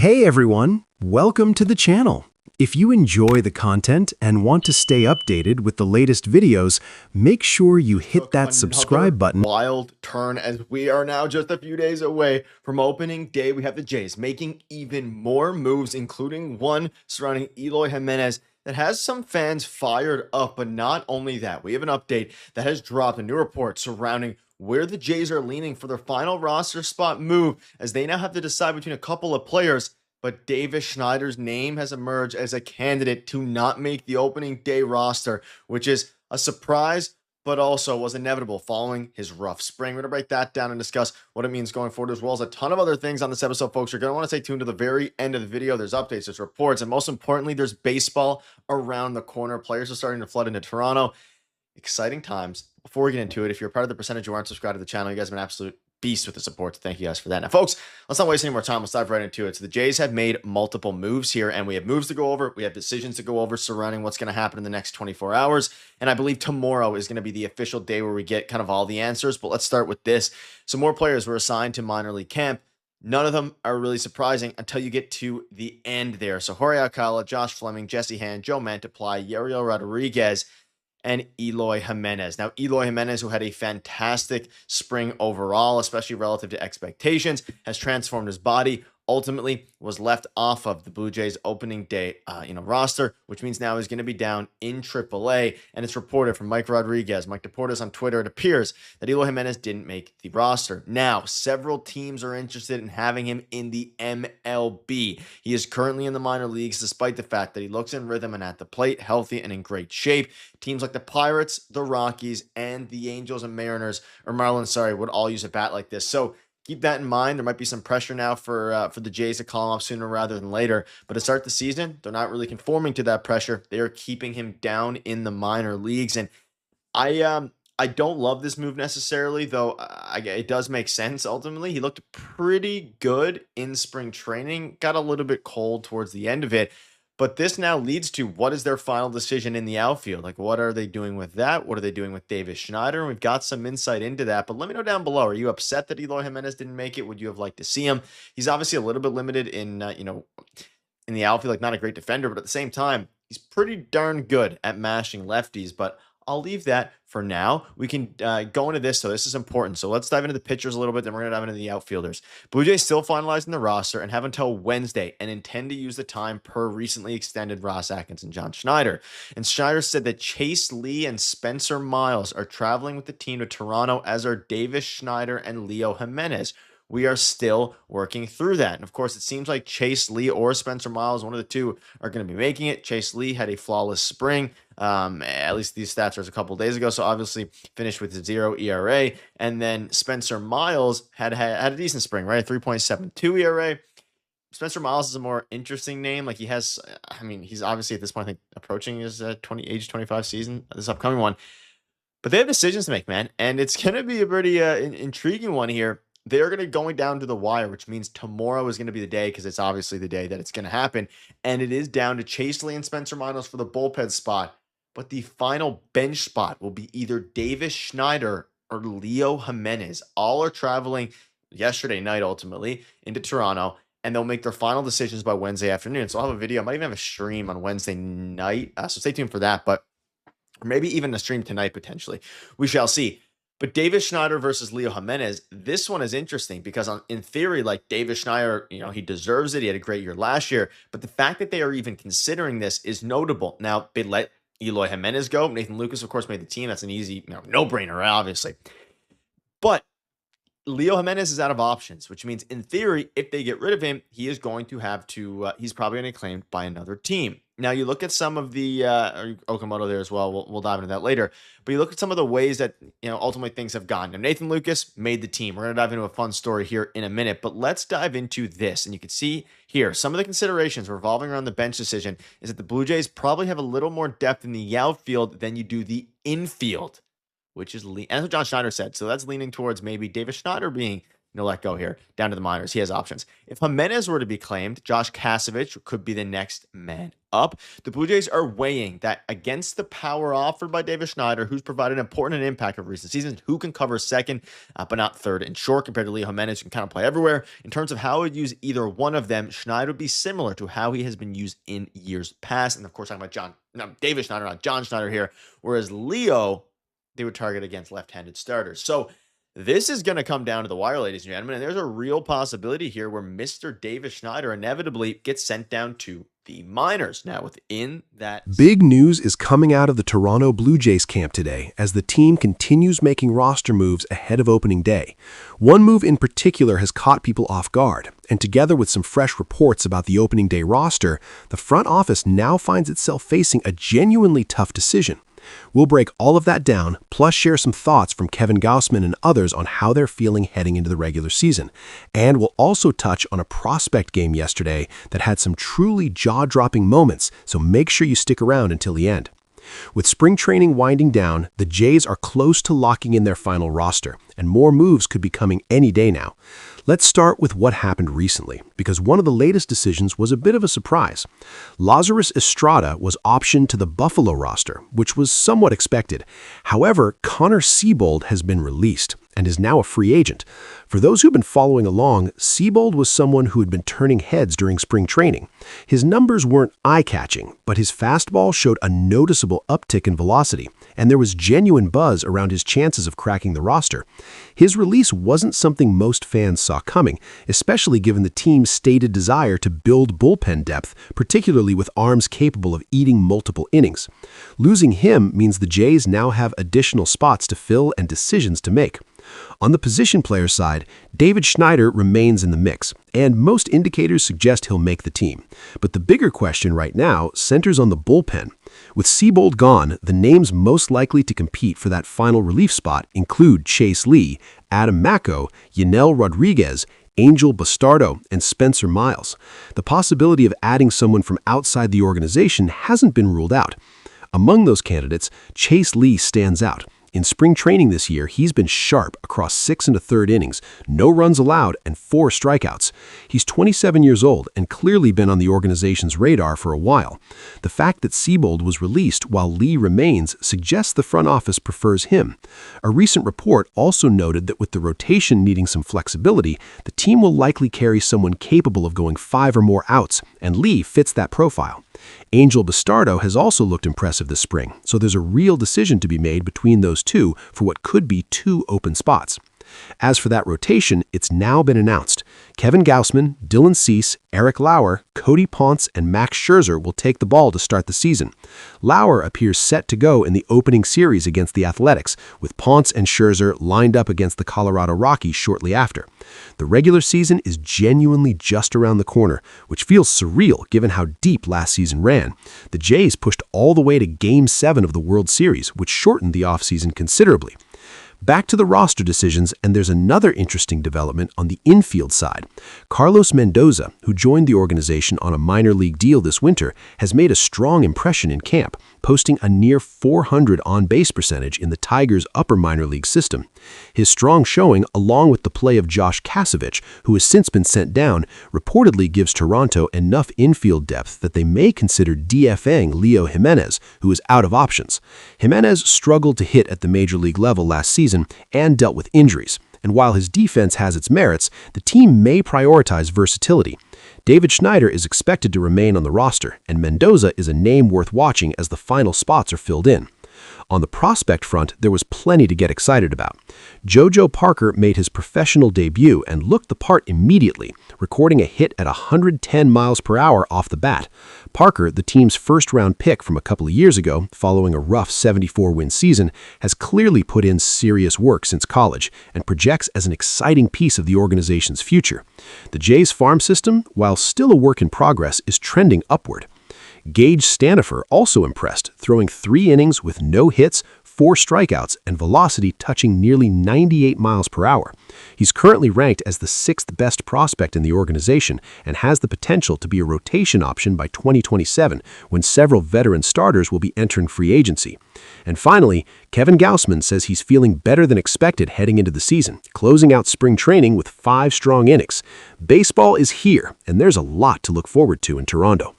Hey everyone, welcome to the channel. If you enjoy the content and want to stay updated with the latest videos, make sure you hit that subscribe button. Wild turn as we are now just a few days away from opening day. We have the Jays making even more moves, including one surrounding Eloy Jimenez that has some fans fired up. But not only that, we have an update that has dropped, a new report surrounding where the Jays are leaning for their final roster spot move, as they now have to decide between a couple of players. But Davis Schneider's name has emerged as a candidate to not make the opening day roster, which is a surprise, but also was inevitable following his rough spring. We're going to break that down and discuss what it means going forward, as well as a ton of other things on this episode, folks. You're going to want to stay tuned to the very end of the video. There's updates, there's reports, and most importantly, there's baseball around the corner. Players are starting to flood into Toronto. Exciting times. Before we get into it, if you're a part of the percentage who aren't subscribed to the channel, you guys have been absolute beast with the support. Thank you guys for that. Now, folks, let's not waste any more time. Let's dive right into it. So the Jays have made multiple moves here, and we have moves to go over. We have decisions to go over surrounding what's going to happen in the next 24 hours. And I believe tomorrow is going to be the official day where we get kind of all the answers. But let's start with this. So more players were assigned to minor league camp. None of them are really surprising until you get to the end there. So Jorge Alcala, Josh Fleming, Jesse Hand, Joe Mantiply, Yariel Rodriguez, and Eloy Jimenez. Now, Eloy Jimenez, who had a fantastic spring overall, especially relative to expectations, has transformed his body, ultimately was left off of the Blue Jays opening day roster, which means now he's going to be down in AAA. And it's reported from Mike Rodriguez, Mike DePortes on Twitter, it appears that Eloy Jimenez didn't make the roster. Now, several teams are interested in having him in the MLB. He is currently in the minor leagues, despite the fact that he looks in rhythm and at the plate, healthy and in great shape. Teams like the Pirates, the Rockies, and the Angels and Mariners, or Marlins, would all use a bat like this. So keep that in mind. There might be some pressure now for the Jays to call him up sooner rather than later. But to start the season, they're not really conforming to that pressure. They are keeping him down in the minor leagues. And I don't love this move necessarily, though it does make sense ultimately. He looked pretty good in spring training, got a little bit cold towards the end of it. But this now leads to, what is their final decision in the outfield? Like, what are they doing with that? What are they doing with Davis Schneider? And we've got some insight into that. But let me know down below. Are you upset that Eloy Jimenez didn't make it? Would you have liked to see him? He's obviously a little bit limited in, in the outfield, like not a great defender, but at the same time, he's pretty darn good at mashing lefties. But I'll leave that for now. We can go into this, so this is important. So let's dive into the pitchers a little bit, then we're going to dive into the outfielders. Blue Jays still finalizing the roster and have until Wednesday and intend to use the time per recently extended Ross Atkins and John Schneider. And Schneider said that Chase Lee and Spencer Miles are traveling with the team to Toronto, as are Davis Schneider and Leo Jimenez. We are still working through that. And of course, it seems like Chase Lee or Spencer Miles, one of the two, are going to be making it. Chase Lee had a flawless spring. At least these stats are a couple days ago. So obviously finished with a 0 ERA. And then Spencer Miles had a decent spring, right? A 3.72 ERA. Spencer Miles is a more interesting name. Like, he's obviously at this point, I think, approaching his age 25 season, this upcoming one. But they have decisions to make, man. And it's going to be a pretty intriguing one here. They're going to going down to the wire, which means tomorrow is going to be the day, because it's obviously the day that it's going to happen. And it is down to Chase Lee and Spencer Miles for the bullpen spot. But the final bench spot will be either Davis Schneider or Leo Jimenez. All are traveling yesterday night, ultimately, into Toronto. And they'll make their final decisions by Wednesday afternoon. So I'll have a video. I might even have a stream on Wednesday night. So stay tuned for that. But maybe even a stream tonight, potentially. We shall see. But Davis Schneider versus Leo Jimenez, this one is interesting because in theory, like, Davis Schneider, he deserves it. He had a great year last year. But the fact that they are even considering this is notable. Now, they let Eloy Jimenez go. Nathan Lucas, of course, made the team. That's an easy no-brainer, obviously. But Leo Jimenez is out of options, which means in theory, if they get rid of him, he is going to have to, he's probably going to be claimed by another team. Now, you look at some of the, Okamoto there as well. We'll dive into that later. But you look at some of the ways that, ultimately things have gone. Now, Nathan Lucas made the team. We're going to dive into a fun story here in a minute. But let's dive into this. And you can see here, some of the considerations revolving around the bench decision is that the Blue Jays probably have a little more depth in the outfield than you do the infield, which is, and that's what John Schneider said. So that's leaning towards maybe Davis Schneider being no let go here, down to the minors. He has options. If Jimenez were to be claimed, Josh Kasevich could be the next man up. The Blue Jays are weighing that against the power offered by Davis Schneider, who's provided an important impact of recent seasons, who can cover second, but not third and short, compared to Leo Jimenez, who can kind of play everywhere. In terms of how I would use either one of them, Schneider would be similar to how he has been used in years past. And of course, talking about Davis Schneider, not John Schneider here. Whereas Leo, they would target against left-handed starters. So this is going to come down to the wire, ladies and gentlemen, and there's a real possibility here where Mr. Davis Schneider inevitably gets sent down to the minors. Now, within that... Big news is coming out of the Toronto Blue Jays camp today as the team continues making roster moves ahead of opening day. One move in particular has caught people off guard, and together with some fresh reports about the opening day roster, the front office now finds itself facing a genuinely tough decision. We'll break all of that down, plus share some thoughts from Kevin Gosse and others on how they're feeling heading into the regular season. And we'll also touch on a prospect game yesterday that had some truly jaw-dropping moments, so make sure you stick around until the end. With spring training winding down, the Jays are close to locking in their final roster, and more moves could be coming any day now. Let's start with what happened recently, because one of the latest decisions was a bit of a surprise. Lazarus Estrada was optioned to the Buffalo roster, which was somewhat expected. However, Connor Seabold has been released and is now a free agent. For those who've been following along, Seabold was someone who had been turning heads during spring training. His numbers weren't eye-catching, but his fastball showed a noticeable uptick in velocity, and there was genuine buzz around his chances of cracking the roster. His release wasn't something most fans saw coming, especially given the team's stated desire to build bullpen depth, particularly with arms capable of eating multiple innings. Losing him means the Jays now have additional spots to fill and decisions to make. On the position player side, David Schneider remains in the mix, and most indicators suggest he'll make the team. But the bigger question right now centers on the bullpen. With Seabold gone, the names most likely to compete for that final relief spot include Chase Lee, Adam Macko, Yanel Rodriguez, Angel Bastardo, and Spencer Miles. The possibility of adding someone from outside the organization hasn't been ruled out. Among those candidates, Chase Lee stands out. In spring training this year, he's been sharp across 6 1/3 innings, no runs allowed, and 4 strikeouts. He's 27 years old and clearly been on the organization's radar for a while. The fact that Seabold was released while Lee remains suggests the front office prefers him. A recent report also noted that with the rotation needing some flexibility, the team will likely carry someone capable of going 5 or more outs, and Lee fits that profile. Angel Bastardo has also looked impressive this spring, so there's a real decision to be made between those two for what could be 2 open spots. As for that rotation, it's now been announced. Kevin Gausman, Dylan Cease, Eric Lauer, Cody Ponce, and Max Scherzer will take the ball to start the season. Lauer appears set to go in the opening series against the Athletics, with Ponce and Scherzer lined up against the Colorado Rockies shortly after. The regular season is genuinely just around the corner, which feels surreal given how deep last season ran. The Jays pushed all the way to Game 7 of the World Series, which shortened the offseason considerably. Back to the roster decisions, and there's another interesting development on the infield side. Carlos Mendoza, who joined the organization on a minor league deal this winter, has made a strong impression in camp, posting a near .400 on-base percentage in the Tigers' upper minor league system. His strong showing, along with the play of Josh Kasevich, who has since been sent down, reportedly gives Toronto enough infield depth that they may consider DFAing Leo Jimenez, who is out of options. Jimenez struggled to hit at the major league level last season and dealt with injuries. And while his defense has its merits, the team may prioritize versatility. David Schneider is expected to remain on the roster, and Mendoza is a name worth watching as the final spots are filled in. On the prospect front, there was plenty to get excited about. JoJo Parker made his professional debut and looked the part immediately, recording a hit at 110 miles per hour off the bat. Parker, the team's first-round pick from a couple of years ago, following a rough 74-win season, has clearly put in serious work since college and projects as an exciting piece of the organization's future. The Jays farm system, while still a work in progress, is trending upward. Gage Stanifer also impressed, throwing 3 innings with no hits, 4 strikeouts, and velocity touching nearly 98 miles per hour. He's currently ranked as the 6th best prospect in the organization and has the potential to be a rotation option by 2027, when several veteran starters will be entering free agency. And finally, Kevin Gausman says he's feeling better than expected heading into the season, closing out spring training with 5 strong innings. Baseball is here, and there's a lot to look forward to in Toronto.